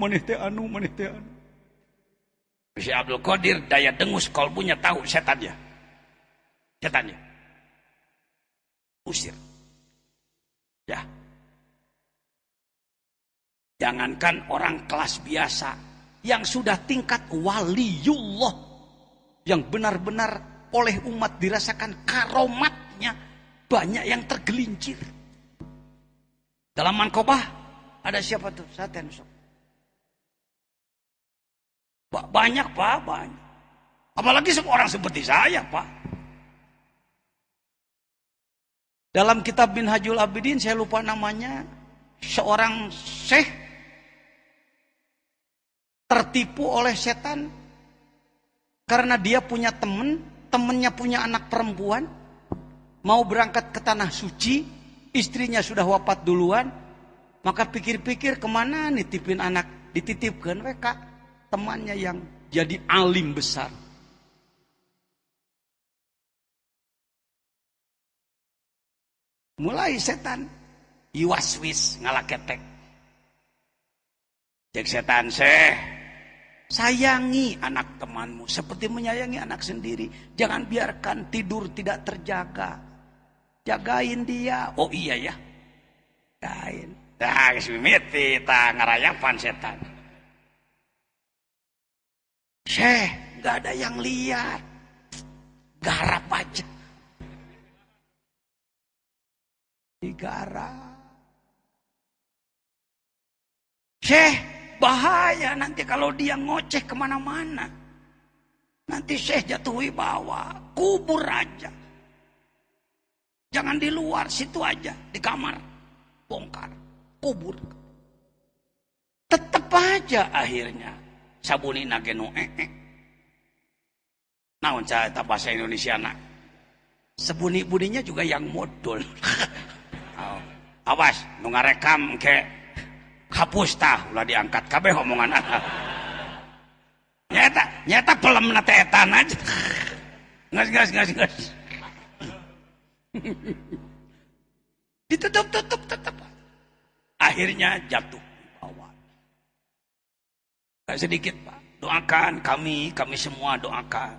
Syekh Abdul Qadir daya dengus kalbunya tahu setannya. Usir. Ya. Jangankan orang kelas biasa yang sudah tingkat waliullah yang benar-benar oleh umat dirasakan karomatnya, banyak yang tergelincir. Dalam Manqobah ada siapa tuh? Saten sok. Banyak Pak, banyak. Apalagi orang seperti saya Pak. Dalam kitab Minhajul Abidin, saya lupa namanya, seorang syekh tertipu oleh setan karena dia punya temennya punya anak perempuan, mau berangkat ke tanah suci, istrinya sudah wafat duluan, maka pikir-pikir kemana nitipin anak, dititipkan mereka temannya yang jadi alim besar. Mulai setan iwaswis ngalaketek. Cek setan, sayangi anak temanmu seperti menyayangi anak sendiri. Jangan biarkan tidur tidak terjaga. Jagain dia. Oh iya ya. Jagain. Dah mimiti ta ngarayapan setan. Syekh, gak ada yang lihat. Garap aja. Digarap. Syekh, bahaya nanti kalau dia ngoceh kemana-mana. Nanti Syekh jatuh wibawa. Kubur aja. Jangan di luar, situ aja. Di kamar. Bongkar. Kubur. Tetap aja akhirnya. Sabuni nagenu naon ca eta bahasa Indonesia nak. Sebuni-buninya juga yang modul. Awas, nu ngarekam ke hapus tah ulah diangkat kabeh omongan ana. Nyata pelem na teh etan aja. Ngas. Ditutup tetap. Akhirnya jatuh di bawah. Gak sedikit Pak. Doakan kami semua doakan.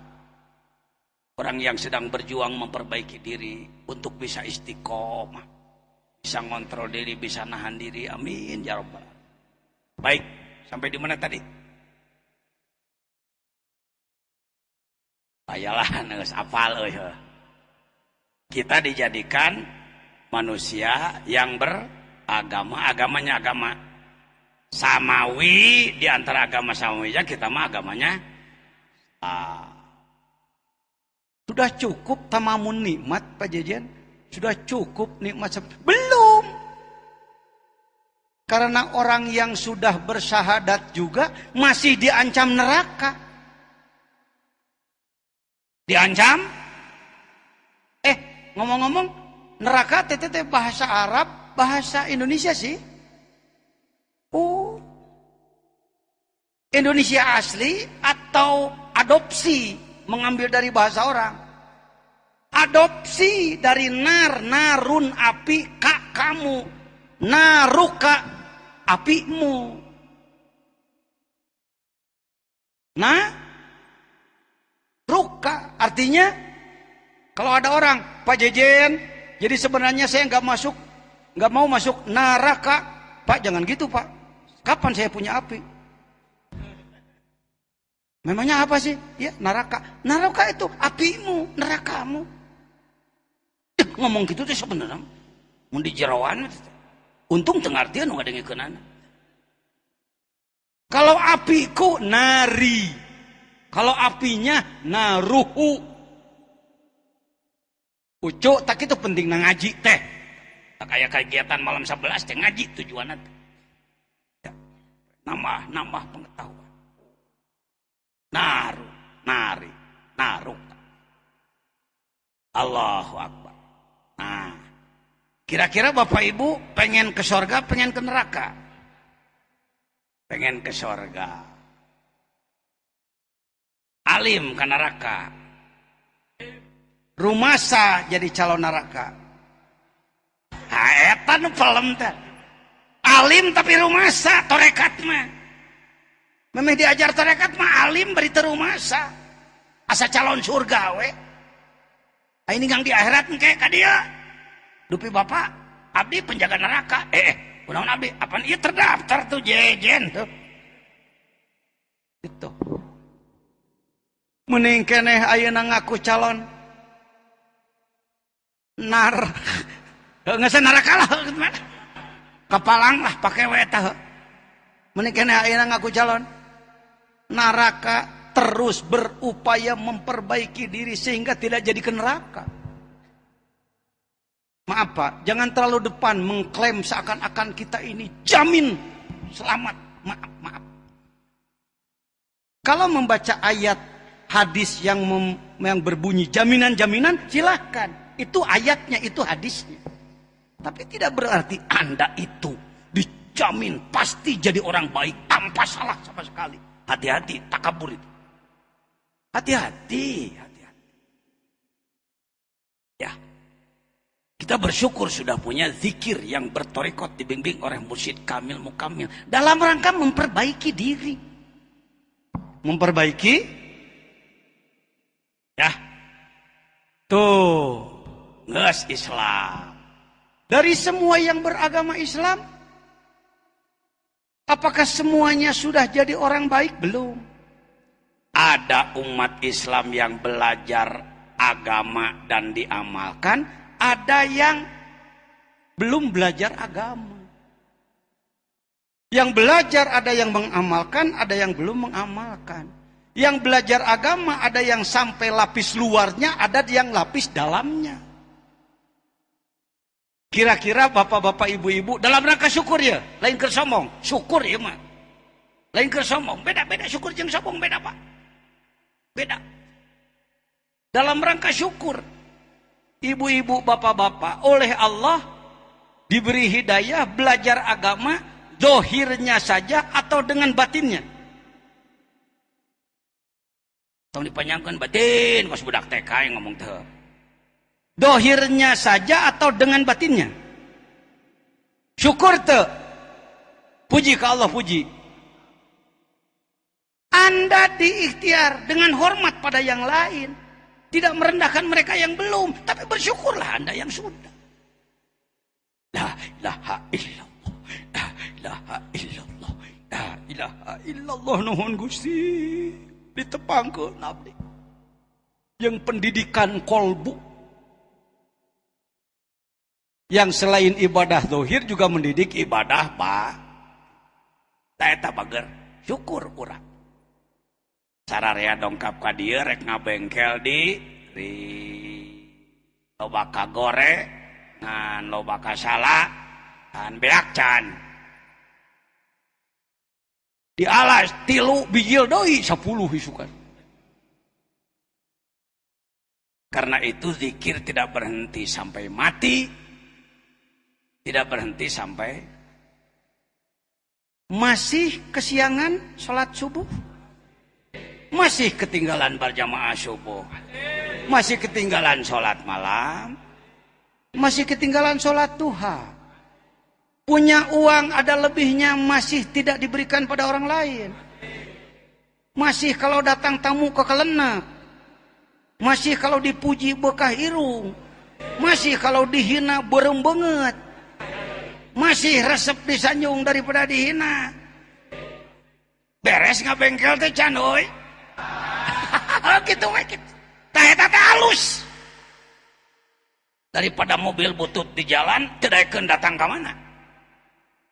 Orang yang sedang berjuang memperbaiki diri untuk bisa istiqomah. Bisa ngontrol diri, bisa nahan diri. Amin ya rabbal alamin. Baik, sampai di mana tadi? Ayalah geus apal euy. Kita dijadikan manusia yang beragama, agamanya agama samawi. Di antara agama samawinya kita mah agamanya sudah cukup tamamun nikmat Pak Jejen? Sudah cukup nikmat? Belum. Karena orang yang sudah bersyahadat juga masih diancam neraka. Diancam? Ngomong-ngomong, neraka tete bahasa Arab, bahasa Indonesia sih. Indonesia asli atau adopsi mengambil dari bahasa orang? Adopsi dari narun api kamu, naruka apimu. Ruka artinya kalau ada orang Pak Jejen, jadi sebenarnya saya nggak mau masuk neraka. Pak jangan gitu Pak. Kapan saya punya api? Memangnya apa sih? Ya neraka. Neraka itu apimu, nerakamu. Ngomong gitu tuh sebenarnya mun di jerawan. Untung tengartian nu ngadengikeunana. Kalau apiku nari. Kalau apinya naruhu. Ucuk tak itu penting na ngaji teh. Tak kayak kegiatan malam 11 teh ngaji tujuanna teh. Ya. Nambah pengetahuan. Nari, naruka. Allahu Akbar. Nah, Kira-kira Bapak Ibu pengen ke sorga, pengen ke neraka? Pengen ke sorga. Alim ke neraka. Rumasa jadi calon neraka. Eta nu pelem teh. Alim tapi rumasa, torekat mah. Memeh diajar torekat mah alim bari teu rumasa. Asa calon surga we. Ini gang di akhirat engke ka dieu. Dupi bapak, abdi penjaga neraka. Kunaon abdi? Apaan ieu terdaftar tuh jejen tuh. Gitu. Mending keneh ayeuna ngaku calon nar. Geus neraka lah. Kapalang lah pake we tah. Mending keneh ayeuna ngaku calon neraka, terus berupaya memperbaiki diri sehingga tidak jadi ke neraka. Maaf Pak, jangan terlalu depan mengklaim seakan-akan kita ini jamin selamat. Maaf. Kalau membaca ayat hadis yang berbunyi jaminan-jaminan, silahkan. Itu ayatnya, itu hadisnya. Tapi tidak berarti Anda itu dijamin pasti jadi orang baik tanpa salah sama sekali. Hati-hati, takabur itu. Hati-hati. Ya. Kita bersyukur sudah punya zikir yang bertorikot dibimbing oleh mursyid kamil mukamil. Dalam rangka memperbaiki diri. Memperbaiki. Ya. Tuh. Nges Islam. Dari semua yang beragama Islam. Apakah semuanya sudah jadi orang baik? Belum. Ada umat Islam yang belajar agama dan diamalkan, ada yang belum belajar agama. Yang belajar ada yang mengamalkan, ada yang belum mengamalkan. Yang belajar agama ada yang sampai lapis luarnya, ada yang lapis dalamnya. Kira-kira bapak-bapak ibu-ibu dalam rangka syukur ya, lain keur sombong, syukur ya mah. Lain keur sombong, beda-beda syukur jeung sombong beda Pak. Beda. Dalam rangka syukur, ibu-ibu, bapak-bapak oleh Allah diberi hidayah belajar agama, zohirnya saja atau dengan batinnya. Tong dipanjangkeun batin, kos budak TK yang ngomong teh. Dohirnya saja atau dengan batinnya? Syukur teh. Puji ke Allah, puji. Anda diikhtiar dengan hormat pada yang lain. Tidak merendahkan mereka yang belum. Tapi bersyukurlah Anda yang sudah. La ilaha illallah. La ilaha illallah. La ilaha illallah. Nuhun Gusti. Ditepangkeun abdi. Yang pendidikan kolbu. Yang selain ibadah zahir juga mendidik ibadah Pak. Eta bager syukur urang. Sararea dongkap ka dieu rek ngabengkel di loba kagore ngan loba kasala ngan beak can. Di alas tilu bijil deui 10 isukan. Karena itu zikir tidak berhenti sampai mati. Tidak berhenti sampai masih kesiangan sholat subuh, masih ketinggalan berjamaah subuh, masih ketinggalan sholat malam, masih ketinggalan sholat duha. Punya uang ada lebihnya masih tidak diberikan pada orang lain. Masih kalau datang tamu kekelenak, masih kalau dipuji bekah irung, masih kalau dihina berem banget. Masih resep disanjung daripada dihina. Beres ngabengkel teh can euy. Gitu we kitu. Tah eta teh halus. Daripada mobil butut di jalan, teu daekeun datang ka mana.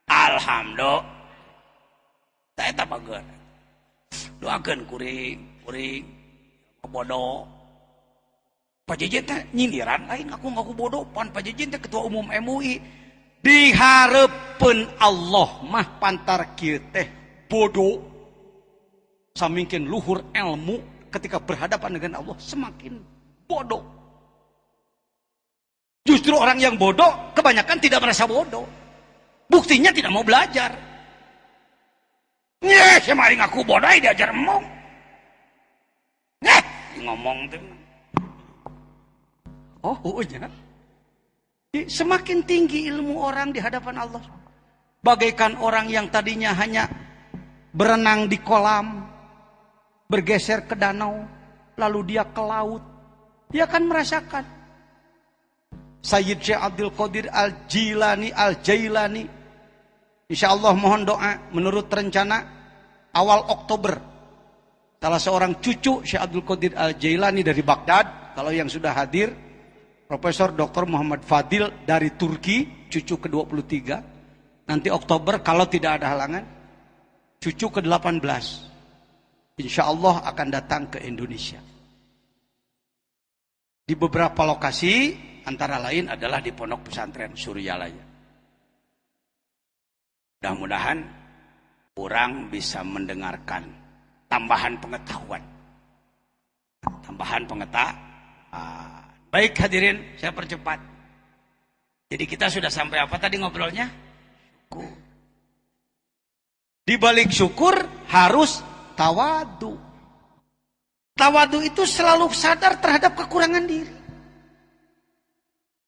Alhamdulillah. Tah eta bageun. Doakeun kuring bodoh. Pak Jejen teh nyindiran lain aku ngaku bodoh, pan Pak Jejen teh ketua umum MUI. Dihareupeun Allah mah pantar kieu teh bodoh samingkeun luhur ilmu ketika berhadapan dengan Allah semakin bodoh. Justru orang yang bodoh kebanyakan tidak merasa bodoh. Buktinya tidak mau belajar. Nyeh, semaring aku bodoh diajar emong. Nyeh, ngomong tuh. Oh, ya. Semakin tinggi ilmu orang di hadapan Allah. Bagaikan orang yang tadinya hanya berenang di kolam, bergeser ke danau, lalu dia ke laut. Dia akan merasakan. Sayyid Syekh Abdul Qadir Al-Jailani, insya Allah mohon doa, menurut rencana awal Oktober, salah seorang cucu Syekh Abdul Qadir Al-Jailani dari Baghdad, kalau yang sudah hadir, Profesor Dr. Muhammad Fadil dari Turki, cucu ke-23, nanti Oktober kalau tidak ada halangan, cucu ke-18, insya Allah akan datang ke Indonesia. Di beberapa lokasi, antara lain adalah di Pondok Pesantren Suryalaya. Mudah-mudahan orang bisa mendengarkan tambahan pengetahuan. Baik hadirin, saya percepat. Jadi kita sudah sampai apa tadi ngobrolnya? Syukur. Di balik syukur harus tawadu. Tawadu itu selalu sadar terhadap kekurangan diri.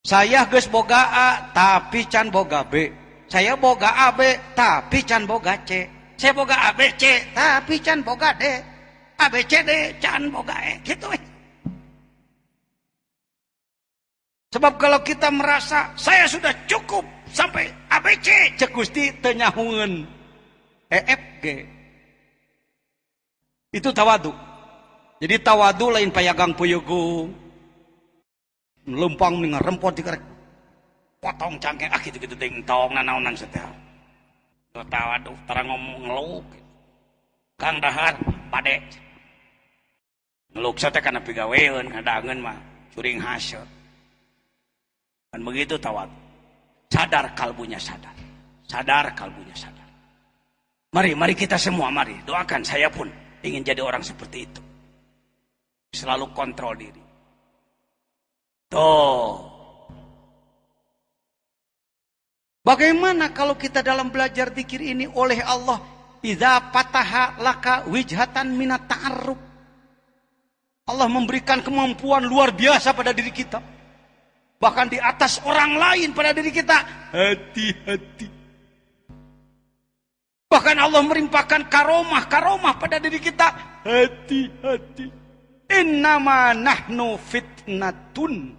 Saya geus boga A, tapi can boga B. Saya boga AB, tapi can boga C. Saya boga ABC, tapi can boga D. ABCD, can boga E. Gitu. Sebab kalau kita merasa saya sudah cukup sampai ABC, cek Gusti teu nyahueun EFG. Itu tawadu. Jadi tawadu lain payagang puyugung. Lempang dengan rempot dikerek potong cangkeng gitu ting tong nanaonan setel. Tawadu tarang ngomong ngeluk. Kang dahar pade. Ngeluk teh kana pigaweun ngadaangeun mah curing hasil. Dan begitu tawadu. Sadar kalbunya sadar. Sadar kalbunya sadar. Mari kita semua mari doakan, saya pun ingin jadi orang seperti itu. Selalu kontrol diri. Tuh. Bagaimana kalau kita dalam belajar zikir ini oleh Allah, idza fataha laka wijhatan minat ta'arruf. Allah memberikan kemampuan luar biasa pada diri kita. Bahkan di atas orang lain pada diri kita. Hati-hati. Bahkan Allah merimpahkan karomah pada diri kita. Hati-hati. Innama nahnu fitnatun.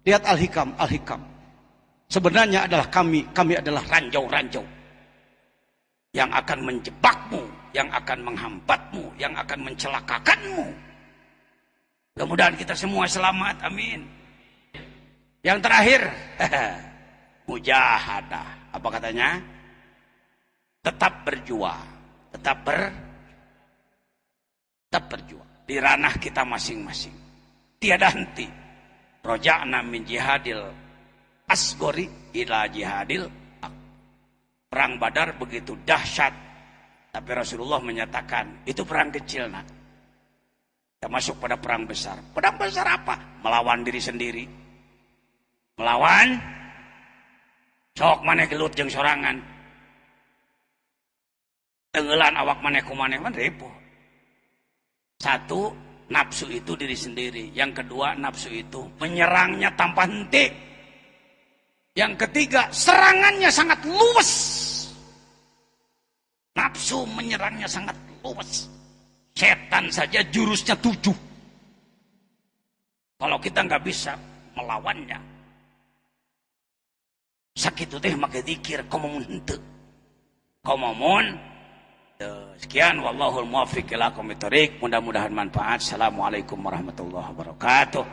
Lihat Al-Hikam. Sebenarnya adalah kami adalah ranjau-ranjau yang akan menjebakmu, yang akan menghambatmu, yang akan mencelakakanmu. Mudah-mudahan kita semua selamat, amin. Yang terakhir, mujahadah. Apa katanya? Tetap berjuang, tetap berjuang di ranah kita masing-masing. Tiada henti. Roja'na min jihadil asgori ila jihadil. Perang Badar begitu dahsyat, tapi Rasulullah menyatakan itu perang kecil, nak. Kita masuk pada perang besar. Perang besar apa? Melawan diri sendiri. Melawan sok maneh gelut jeung sorangan. Tenggelan awak maneh ku maneh man repot. Satu, nafsu itu diri sendiri. Yang kedua, nafsu itu menyerangnya tanpa henti. Yang ketiga, serangannya sangat luwes. Nafsu menyerangnya sangat luwes. Setan saja jurusnya 7. Kalau kita nggak bisa melawannya, sakit teh make zikir komamun henteu. Komamun. Sekian wallahul muwaffiq ila aqwamit thoriq. Mudah-mudahan manfaat. Assalamualaikum warahmatullahi wabarakatuh.